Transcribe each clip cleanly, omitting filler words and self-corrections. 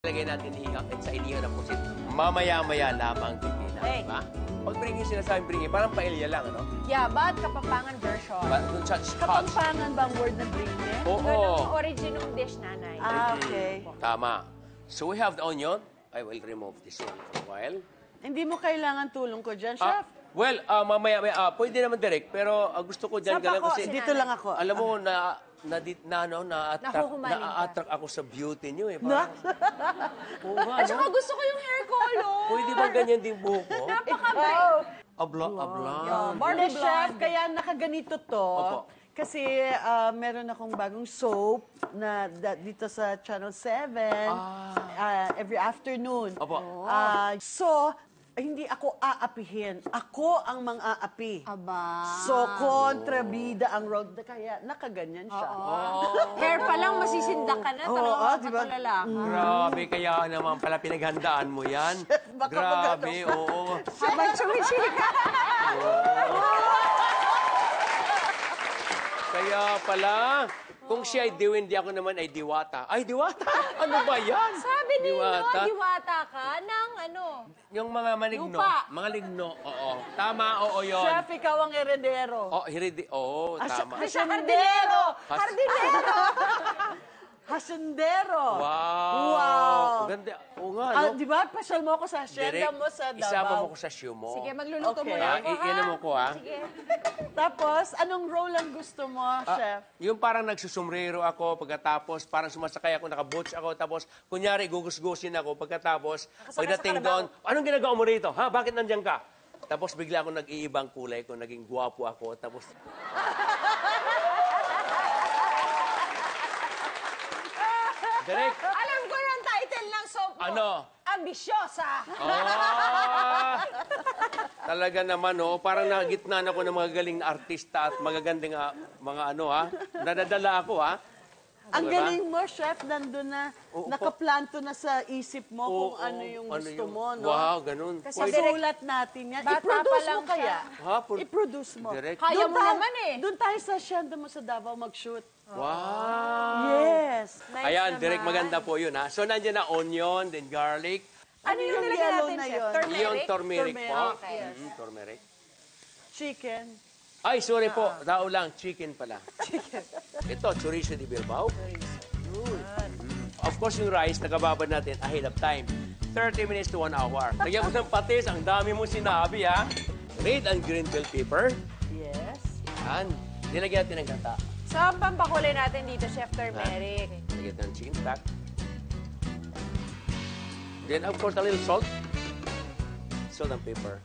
Lagay natin sa inihaw na pusit. Mamaya-maya lamang pipila. Hey. Diba? Pag bringin sinasabing bringin, parang paella lang, ano? Yeah, but Kapampangan version. Kapampangan ba ang word na bringe? Oo. Ganun ang origin ng dish, nanay. Okay. Tama. So we have the onion. I will remove this one for a while. Hindi mo kailangan tulong ko dyan, Chef. Well, mamaya, pwede naman direct, pero gusto ko dyan Sapa galang ko, kasi... dito lang ako. Alam mo, na-attract ako sa beauty niyo eh. Parang, oo nga, At saka no? gusto ko yung hair color. Pwede ba ganyan din buhok ko? Napaka-bright. Abla. Barbie Chef, kaya nakaganito to. Opo. Kasi meron akong bagong soap na dito sa Channel 7 every afternoon. Opo. So, hindi ako aapihin. Ako ang mang-aapi. Aba. So, kontrabida ang road. Kaya nakaganyan siya. Hair pa lang, masisindak ka na. Talaga diba? lalaki. Grabe, kaya naman pala pinaghandaan mo yan. Baka Grabe, oo. Habang sumisika. Kaya pala, kung siya ay diwin, di ako naman ay diwata. Ay, diwata? Ano ba yan? Sabi ni diwata ka ng ano? Yung mga maligno. Lupa. Mga ligno, oo. Tama, oo yun. Chef, ikaw ang heredero. Oh, oo, tama. Hasundero! Hardinero! Hasundero! Wow! Ganda. Oo nga, no? Di ba? Pasyal mo ako sa hacienda mo sa Davao. Isama mo ko sa shoe mo. Sige, magluluto Okay. muna ako, ha? Iyan mo ko, ha? Sige. Tapos, anong role ang gusto mo, Chef? Yung parang nagsusumrero ako, pagkatapos parang sumasakay ako, nakaboots ako, tapos kunyari gugusgusin ako, pagkatapos pagdating doon, anong ginagawa mo rito? Ha? Bakit nandiyan ka? Tapos bigla ako nag-iibang kulay ko, naging gwapo ako, tapos... Direk, Alam ko yung title ng soap mo. ano? Ambisyosa. Talaga naman, oh, parang nagitna na ako ng mga galing na artista at magagandang mga ano, ha? Nadadala ako, ha? Ang Diba? galing mo, Chef, nandun na, nakaplanto na sa isip mo kung ano yung gusto mo, no? Wow, ganun. Kasi Sulat natin yan. Bata I-produce pa mo lang kaya. Ha? I-produce mo. Direct? Kaya Doon mo naman eh. Doon tayo sa hacienda mo sa Davao mag-shoot. Wow! Yes. Nice Ayan, naman. direct maganda po yun, ha? So, nandiyan na onion, then garlic. Ano yung nilagay yellow natin, na Chef? yun? Turmeric? Yung turmeric po. Okay. Turmeric. Chicken. Ay, sorry po. Tao lang. Chicken pala. Ito, chorizo de Bilbao. Of course, yung rice, nagababad natin ahead of time. 30 minutes to 1 hour. Lagyan mo ng patis. Ang dami mo sinabi, ha? Red and green bell pepper. Yes. Yan. Nilagyan natin ng gata. So, ang pampakulay natin dito, Chef, turmeric. Lagyan natin ng chicken stock. Then, of course, a little salt. Salt and pepper.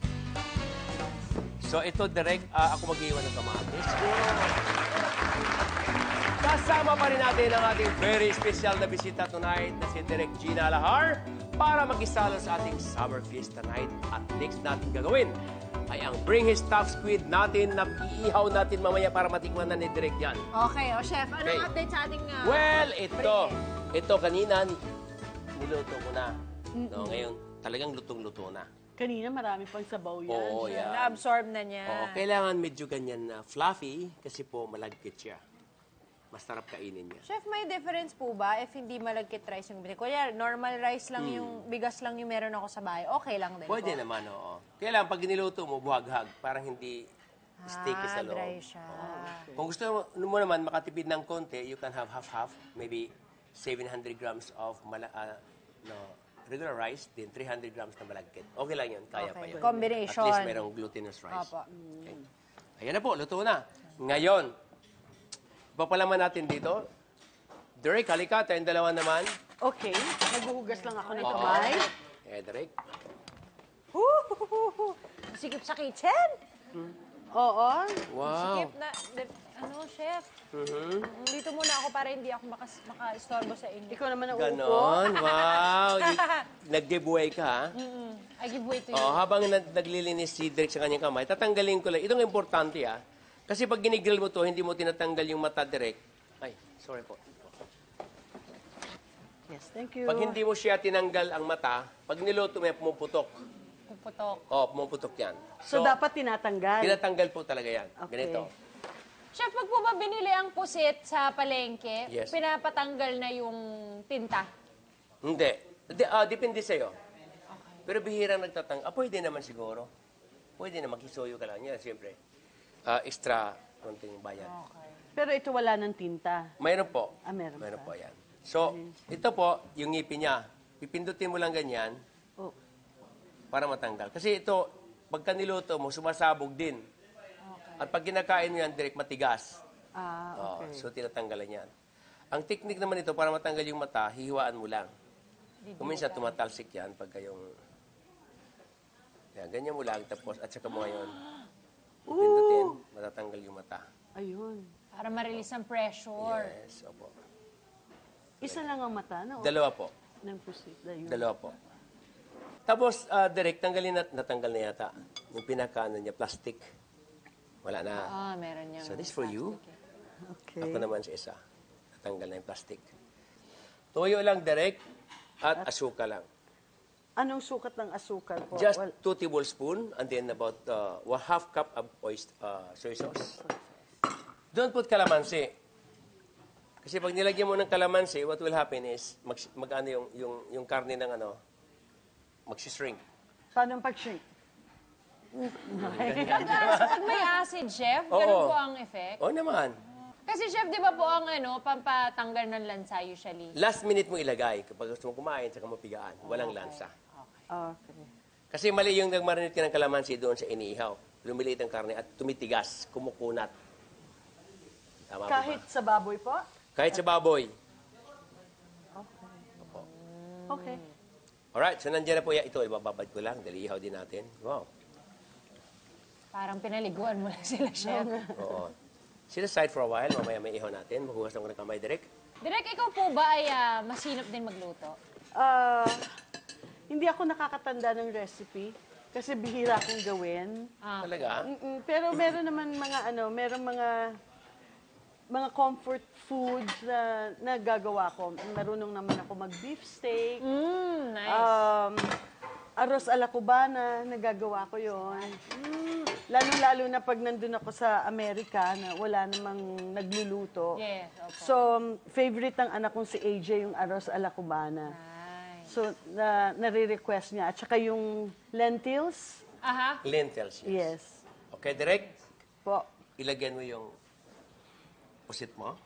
So, ito, direct, ako mag-iwan ng kamatis. Kasama pa rin natin ang ating very special na bisita tonight na si Direk Gina Alahar para makisalo sa ating summer feast tonight. At next natin gagawin ay ang Bring His Stuffed Squid natin na iihaw natin mamaya para matikman na ni Direk yan. Okay, Chef. Anong Okay. update sa ating... Well, ito kanina, niluto ko na. No, ngayon, talagang lutong-luto na. Kanina marami pang sabaw yan. Oo, Chef. yan. Na-absorb na niya. Oo, kailangan medyo ganyan na fluffy kasi po malagkit siya. Masarap kainin niya. Chef, may difference po ba if hindi malagkit rice yung binili? Kuya, normal rice lang yung, bigas lang yung meron ako sa bahay. Okay lang din Pwede po. naman, oo. Kailangan pag niluto mo, buhaghag, parang hindi sticky sa loob. Dry siya. Kung gusto mo naman makatipid ng konti, you can have half-half, maybe 700 grams of regular rice, then 300 grams na malagkit. Okay lang yun, kaya pa yun. Combination. At least mayroong glutinous rice. Opo. Okay. Ayan na po, luto na. Ngayon, papalaman natin dito. Derek, halika, tayong dalawa naman. Okay. Naghuhugas lang ako ng Oo. kamay. Derek. Sikip sa kitchen? Oo. Wow. Sikip na, Chef? Dito muna ako para hindi ako maka-istorbo sa inyo. Ikaw naman ang uupo. Ganon, wow. Nag-giveaway ka, ha? I give way to you. Oh, habang naglilinis si Derek sa kanyang kamay, tatanggalin ko lang. Itong importante, ha? Kasi pag ginigrill mo to, hindi mo tinatanggal yung mata direct. Ay, sorry po. Yes, thank you. Pag hindi mo siya tinanggal ang mata, pag niluto mo yan, pumuputok. Puputok. Oh, pumuputok yan. So, dapat tinatanggal. Tinatanggal po talaga yan. Okay. Ganito. Chef, pag po ba binili ang pusit sa palengke, Yes. pinapatanggal na yung tinta? Hindi. Depende sa'yo. Pero bihirang pwede naman siguro. Pwede na makisuyo ka lang niya, siyempre. Extra konting bayad. Pero ito wala ng tinta. Mayroon po. Meron Mayroon pa. po yan. So, ito po, yung ngipin niya. Pipindutin mo lang ganyan Oh. para matanggal. Kasi ito, pagka niluto mo, sumasabog din. At pag kinakain mo yan, direct matigas. Okay. So, tinatanggalan yan. Ang technique naman ito, para matanggal yung mata, hihiwaan mo lang. Kung minsan tumatalsik yan, pagka yung... Yan, ganyan mo lang, tapos at saka mo ngayon, pindutin, matatanggal yung mata. Ayun. Para ma-release ang pressure. Yes, opo. Isa lang ang mata, no? Dalawa po. Ng pusit. Ayun. Dalawa po. Tapos, direct, natanggal na yata. Yung pinakaano niya, plastic. Wala na. Meron niya. So, this for you. Okay. Ako naman sa isa. Natanggal na yung plastic. Toyo lang direct at asuka lang. Anong sukat ng asukal po? Just 2 tablespoon and then about 1/2 cup of soy sauce. Don't put calamansi. Kasi pag nilagyan mo ng calamansi, what will happen is yung karne ng magsishrink. Paano ang pag-shrink? Pag may acid, chef, Oo. ganun po ang effect. Oo naman. Kasi chef, di ba po ang pampatanggal ng lansa usually? Last minute mo ilagay. Kapag gusto mo kumain, saka mapigaan. Walang lansa. Okay. Kasi mali yung nagmarinate ka ng kalamansi doon sa iniihaw. Lumiliit ang karne at tumitigas, kumukunat. Tama po Kahit ba? sa baboy po? Kahit sa baboy. Okay. Alright, so nandiyan na po yan. Ito, ibababad ko lang. Dali ihaw din natin. Wow. Parang pinaliguan mo lang sila, chef. Oo. Sit aside for a while. Mamaya may ihaw natin. Maghugas lang ko ng kamay direct. Direk, ikaw po ba ay masinop din magluto? Hindi ako nakakatanda ng recipe kasi bihira akong gawin. Talaga? Pero meron naman merong mga comfort foods na nagagawa ko. Marunong naman ako mag-beef steak. Nice. Arroz a la cubana, nagagawa ko yon. Lalo-lalo na pag nandun ako sa Amerika na wala namang nagluluto. Yes, opo. So, favorite ng anak kong si AJ yung arroz a la cubana. Nice. So, nare-request niya. At saka yung lentils. Aha. Lentils, yes. Yes. Okay, direct. Po. Ilagyan mo yung pusit mo.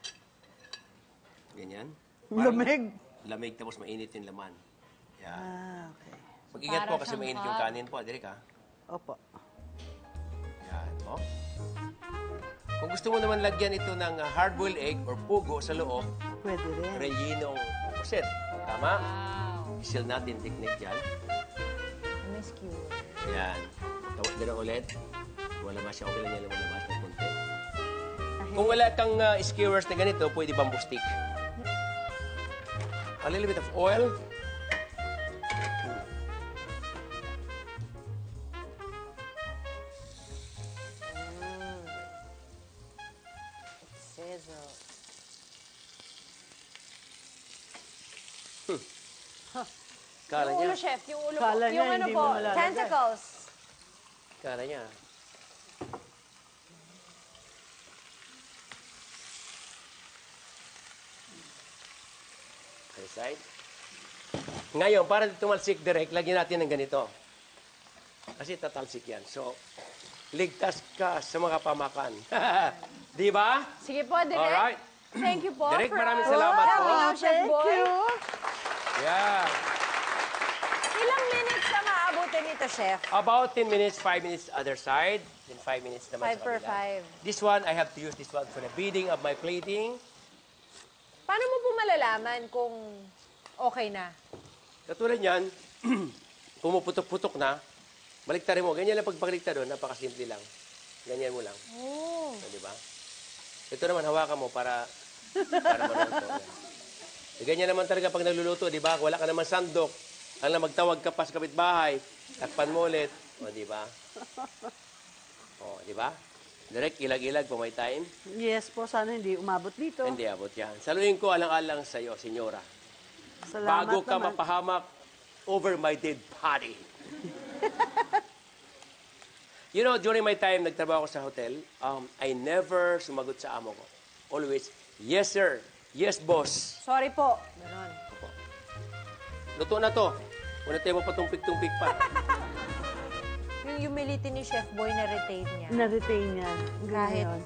Ganyan. Lamig. Lamig tapos mainit yung laman. Yan. Okay. Mag-ingat Para po kasi siyang mainit hot. yung kanin po. Direk ha. Opo. Yan. O. Kung gusto mo naman lagyan ito ng hard-boiled egg or pugo sa loob, Pwede rin. rellenong pusit. Tama? Wow. Isil natin technique dyan. Miss Q. Yan. Tawag din ulit. Lumabas siya. Okay lang yan lumabas ng konti. Kung wala kang skewers na ganito, pwede bamboo stick. A little bit of oil. Sizzle. Kala Yung niya. ulo, chef. Yung ulo Kala po. niya, Yung ano hindi po, mo malalagay. tentacles. Kala niya. Other side. Ngayon, para tumalsik direct, lagyan natin ng ganito. Kasi tatalsik yan. So, ligtas ka sa mga pamakan. Di ba? Sige po, Direk. Alright. Thank you po. Direk, for, maraming salamat po. helping out, Chef Thank Boy. you. Yeah. Ilang minutes ang aabutin nito, Chef? About 10 minutes, 5 minutes other side, then 5 minutes naman 5 sa per kabila. 5. This one, I have to use this one for the beading of my plating. Paano mo po malalaman kung okay na? Katulad yan, pumuputok-putok na, baliktarin mo. Ganyan lang pagpagliktar doon, napakasimple lang. Ganyan mo lang. Oh. So, di ba? Ito naman, hawakan mo para maluto. Yan. Ganyan naman talaga pag nagluluto, di ba? Wala ka naman sandok. Alam, magtawag ka pa sa kapitbahay, takpan mo ulit. O, di ba? O, di ba? Direct, ilag-ilag po may time. Yes po, sana hindi umabot dito. Hindi abot yan. Saluhin ko alang-alang sa iyo, senyora. Salamat Bago ka naman. mapahamak over my dead body. You know, during my time, nagtrabaho ko sa hotel, I never sumagot sa amo ko. Always, yes sir, yes boss. Sorry po. Ganon. Luto na to. Wala tayo mapatumpik-tumpik pa. Yung humility ni Chef Boy na-retain niya. Na-retain niya. Kahit, Ganyan.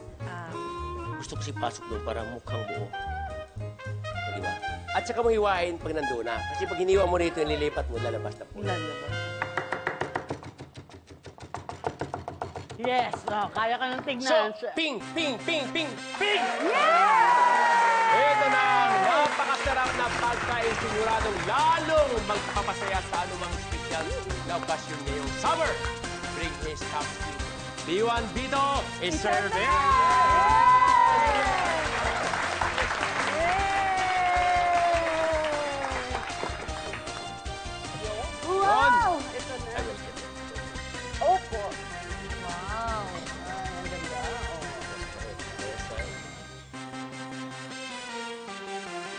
Gusto ko si pasok doon para mukhang buo. O, di ba? At saka mo hiwain pag nandoon na. Kasi pag hiniwa mo rito, nililipat mo, lalabas na po. Lalabas. Yes! Oh, kaya ka nang So, tignan. ping! Ito na ang napakasarap na pagkain siguradong lalong magpapasaya sa anumang special na okasyon ngayong summer. Bring his top speed. Diwan Vito is serving! Wow! Ito na. Opo. wow. Ang ganda.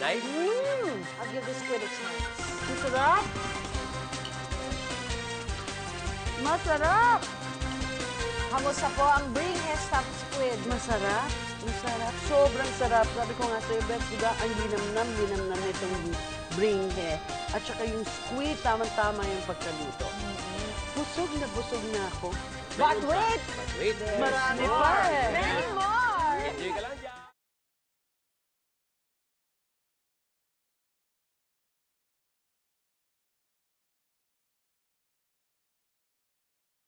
Nice? I'll give the squid a chance. Masarap. Masarap. Kamusta po ang Bring His Top Squid? Masarap. Masarap. Sobrang sarap. Sabi ko nga sa'yo, Beth, diba, ang linamnam nitong bringhe. At saka yung squid, tamang-tama yung pagkaluto. Busog na ako. But wait! But wait. Marami pa eh. Many more! Enjoy ka lang dyan.